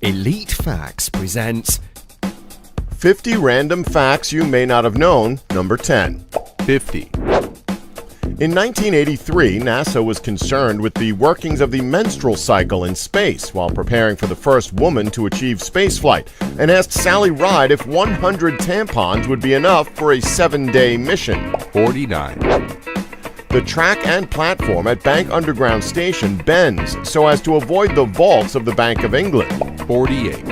Elite Facts presents 50 Random Facts You May Not Have Known, number 10. 50. In 1983, NASA was concerned with the workings of the menstrual cycle in space while preparing for the first woman to achieve spaceflight, and asked Sally Ride if 100 tampons would be enough for a 7-day mission. 49. The track and platform at Bank Underground Station bends so as to avoid the vaults of the Bank of England. 48.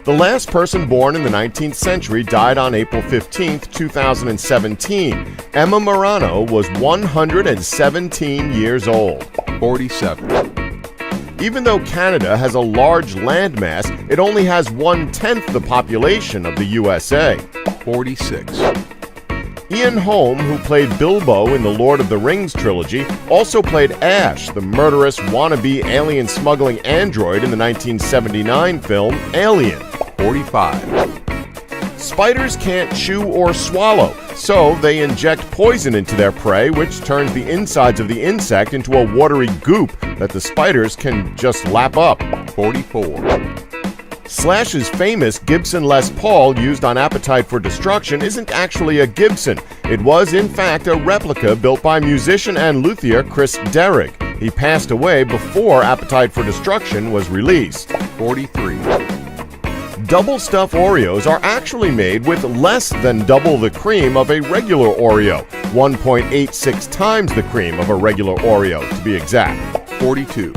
The last person born in the 19th century died on April 15, 2017. Emma Morano was 117 years old. 47. Even though Canada has a large landmass, it only has 1/10 the population of the USA. 46. Ian Holm, who played Bilbo in the Lord of the Rings trilogy, also played Ash, the murderous wannabe alien-smuggling android in the 1979 film Alien. 45. Spiders can't chew or swallow, so they inject poison into their prey, which turns the insides of the insect into a watery goop that the spiders can just lap up. 44. Slash's famous Gibson Les Paul used on Appetite for Destruction isn't actually a Gibson. It was, in fact, a replica built by musician and luthier Chris Derrick. He passed away before Appetite for Destruction was released. 43. Double stuff Oreos are actually made with less than double the cream of a regular Oreo, 1.86 times the cream of a regular Oreo, to be exact. 42.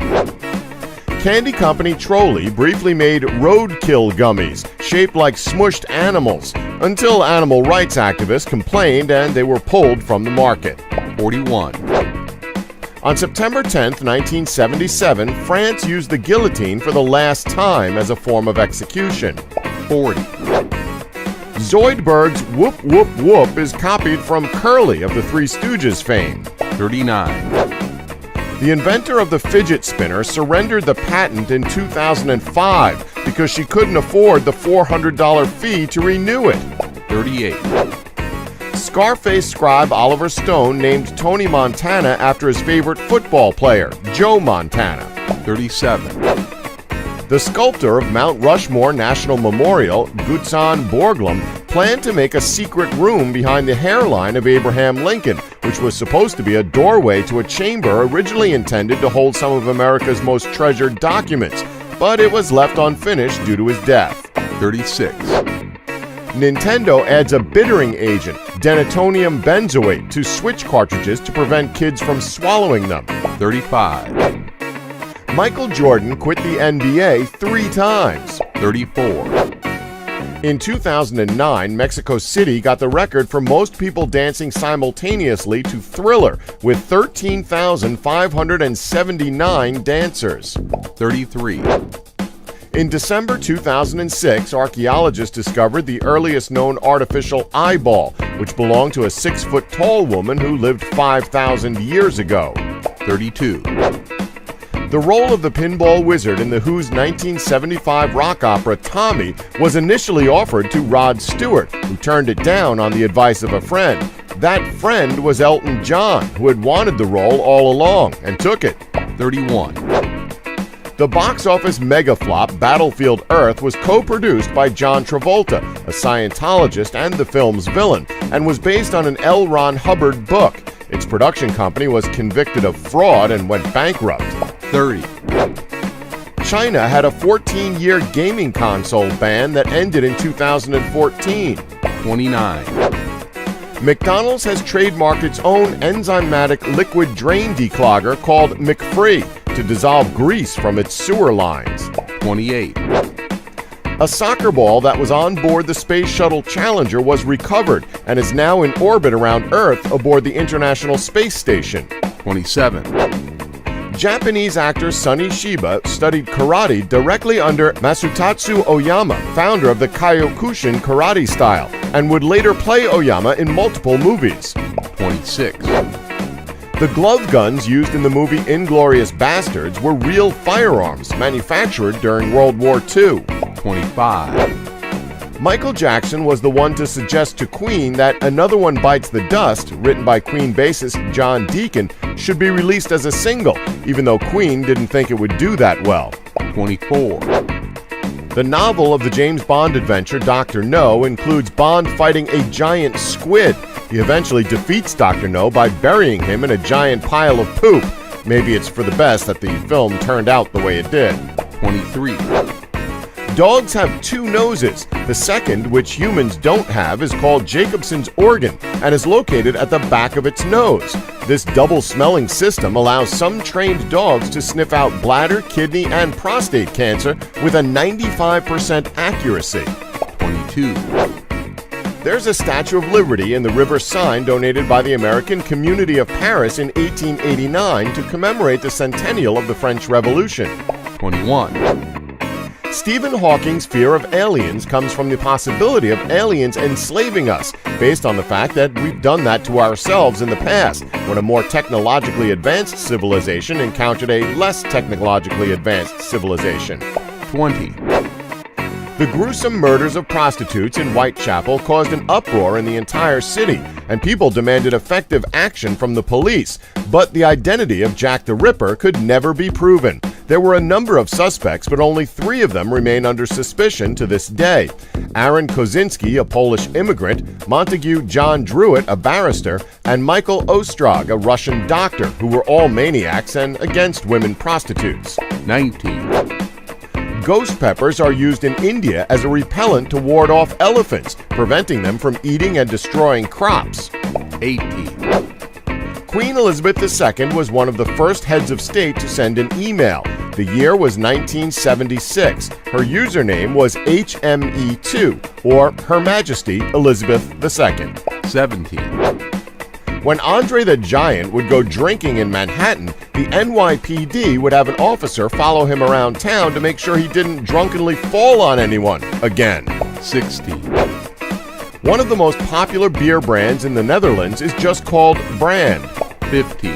Candy company Trolli briefly made roadkill gummies, shaped like smushed animals, until animal rights activists complained and they were pulled from the market. 41. On September 10, 1977, France used the guillotine for the last time as a form of execution. 40. Zoidberg's Whoop Whoop Whoop is copied from Curly of the Three Stooges fame. 39. The inventor of the fidget spinner surrendered the patent in 2005 because she couldn't afford the $400 fee to renew it. 38. Scarface scribe Oliver Stone named Tony Montana after his favorite football player, Joe Montana. 37. The sculptor of Mount Rushmore National Memorial, Gutzon Borglum, planned to make a secret room behind the hairline of Abraham Lincoln, which was supposed to be a doorway to a chamber originally intended to hold some of America's most treasured documents, but it was left unfinished due to his death. 36. Nintendo adds a bittering agent, denatonium benzoate, to Switch cartridges to prevent kids from swallowing them. 35. Michael Jordan quit the NBA 3 times. 34. In 2009, Mexico City got the record for most people dancing simultaneously to Thriller, with 13,579 dancers. 33. In December 2006, archaeologists discovered the earliest known artificial eyeball, which belonged to a 6-foot-tall woman who lived 5,000 years ago. 32. The role of the pinball wizard in The Who's 1975 rock opera Tommy was initially offered to Rod Stewart, who turned it down on the advice of a friend. That friend was Elton John, who had wanted the role all along, and took it. 31. The box office megaflop Battlefield Earth was co-produced by John Travolta, a Scientologist and the film's villain, and was based on an L. Ron Hubbard book. Its production company was convicted of fraud and went bankrupt. 30. China had a 14-year gaming console ban that ended in 2014. 29. McDonald's has trademarked its own enzymatic liquid drain declogger called McFree to dissolve grease from its sewer lines. 28. A soccer ball that was on board the Space Shuttle Challenger was recovered and is now in orbit around Earth aboard the International Space Station. 27. Japanese actor Sonny Shiba studied karate directly under Masutatsu Oyama, founder of the Kyokushin karate style, and would later play Oyama in multiple movies. 26. The glove guns used in the movie Inglourious Basterds were real firearms manufactured during World War II. 25. Michael Jackson was the one to suggest to Queen that Another One Bites the Dust, written by Queen bassist John Deacon, should be released as a single, even though Queen didn't think it would do that well. 24. The novel of the James Bond adventure Dr. No includes Bond fighting a giant squid. He eventually defeats Dr. No by burying him in a giant pile of poop. Maybe it's for the best that the film turned out the way it did. 23, Dogs have two noses. The second, which humans don't have, is called Jacobson's organ and is located at the back of its nose. This double smelling system allows some trained dogs to sniff out bladder, kidney, and prostate cancer with a 95% accuracy. 22, There's a Statue of Liberty in the River Seine donated by the American Community of Paris in 1889 to commemorate the centennial of the French Revolution. 21, Stephen Hawking's fear of aliens comes from the possibility of aliens enslaving us, based on the fact that we've done that to ourselves in the past, when a more technologically advanced civilization encountered a less technologically advanced civilization. 20, The gruesome murders of prostitutes in Whitechapel caused an uproar in the entire city, and people demanded effective action from the police, but the identity of Jack the Ripper could never be proven. There were a number of suspects, but only 3 of them remain under suspicion to this day. Aaron Kozinski, a Polish immigrant, Montague John Druitt, a barrister, and Michael Ostrog, a Russian doctor, who were all maniacs and against women prostitutes. 19, Ghost peppers are used in India as a repellent to ward off elephants, preventing them from eating and destroying crops. 18, Queen Elizabeth II was one of the first heads of state to send an email. The year was 1976. Her username was HME2, or Her Majesty Elizabeth II. 17, When Andre the Giant would go drinking in Manhattan, the NYPD would have an officer follow him around town to make sure he didn't drunkenly fall on anyone again. 16, One of the most popular beer brands in the Netherlands is just called Brand. 15,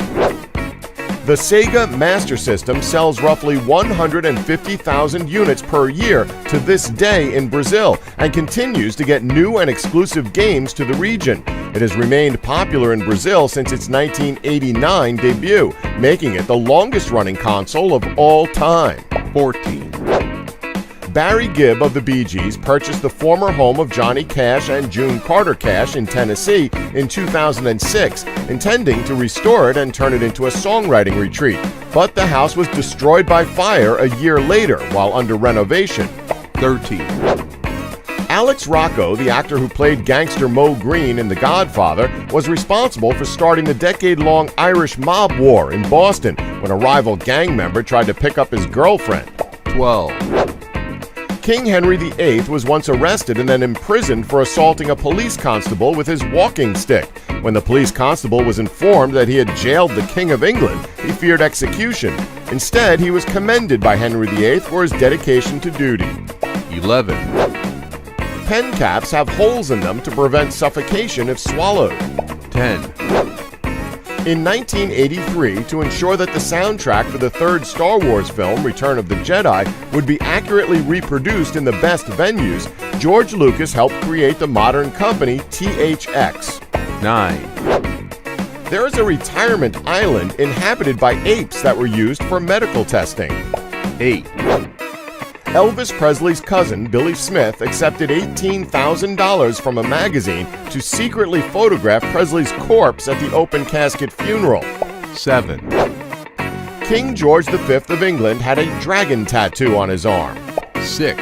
The Sega Master System sells roughly 150,000 units per year to this day in Brazil and continues to get new and exclusive games to the region. It has remained popular in Brazil since its 1989 debut, making it the longest-running console of all time. 14, Barry Gibb of the Bee Gees purchased the former home of Johnny Cash and June Carter Cash in Tennessee in 2006, intending to restore it and turn it into a songwriting retreat. But the house was destroyed by fire a year later while under renovation. 13, Alex Rocco, the actor who played gangster Mo Green in The Godfather, was responsible for starting the decade-long Irish mob war in Boston when a rival gang member tried to pick up his girlfriend. 12, King Henry VIII was once arrested and then imprisoned for assaulting a police constable with his walking stick. When the police constable was informed that he had jailed the King of England, he feared execution. Instead, he was commended by Henry VIII for his dedication to duty. 11, Pen caps have holes in them to prevent suffocation if swallowed. 10, In 1983, to ensure that the soundtrack for the third Star Wars film, Return of the Jedi, would be accurately reproduced in the best venues, George Lucas helped create the modern company THX. 9, There is a retirement island inhabited by apes that were used for medical testing. 8, Elvis Presley's cousin, Billy Smith, accepted $18,000 from a magazine to secretly photograph Presley's corpse at the open casket funeral. 7, King George V of England had a dragon tattoo on his arm. 6,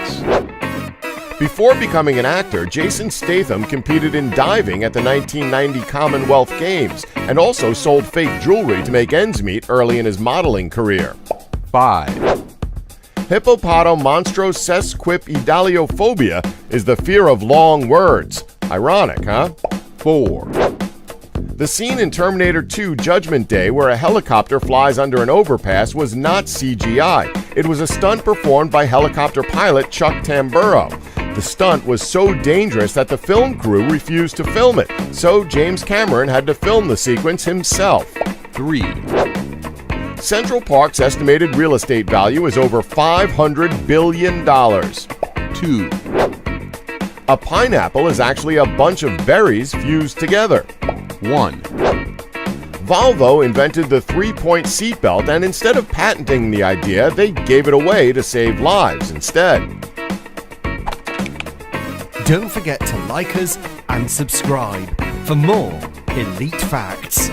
Before becoming an actor, Jason Statham competed in diving at the 1990 Commonwealth Games and also sold fake jewelry to make ends meet early in his modeling career. 5, Hippopotamonstrosequipedaliophobia is the fear of long words. Ironic, huh? 4, The scene in Terminator 2 Judgment Day where a helicopter flies under an overpass was not CGI. It was a stunt performed by helicopter pilot Chuck Tamburo. The stunt was so dangerous that the film crew refused to film it, so James Cameron had to film the sequence himself. 3, Central Park's estimated real estate value is over $500 billion. 2, A pineapple is actually a bunch of berries fused together. 1, Volvo invented the three-point seatbelt, and instead of patenting the idea, they gave it away to save lives instead. Don't forget to like us and subscribe for more elite facts.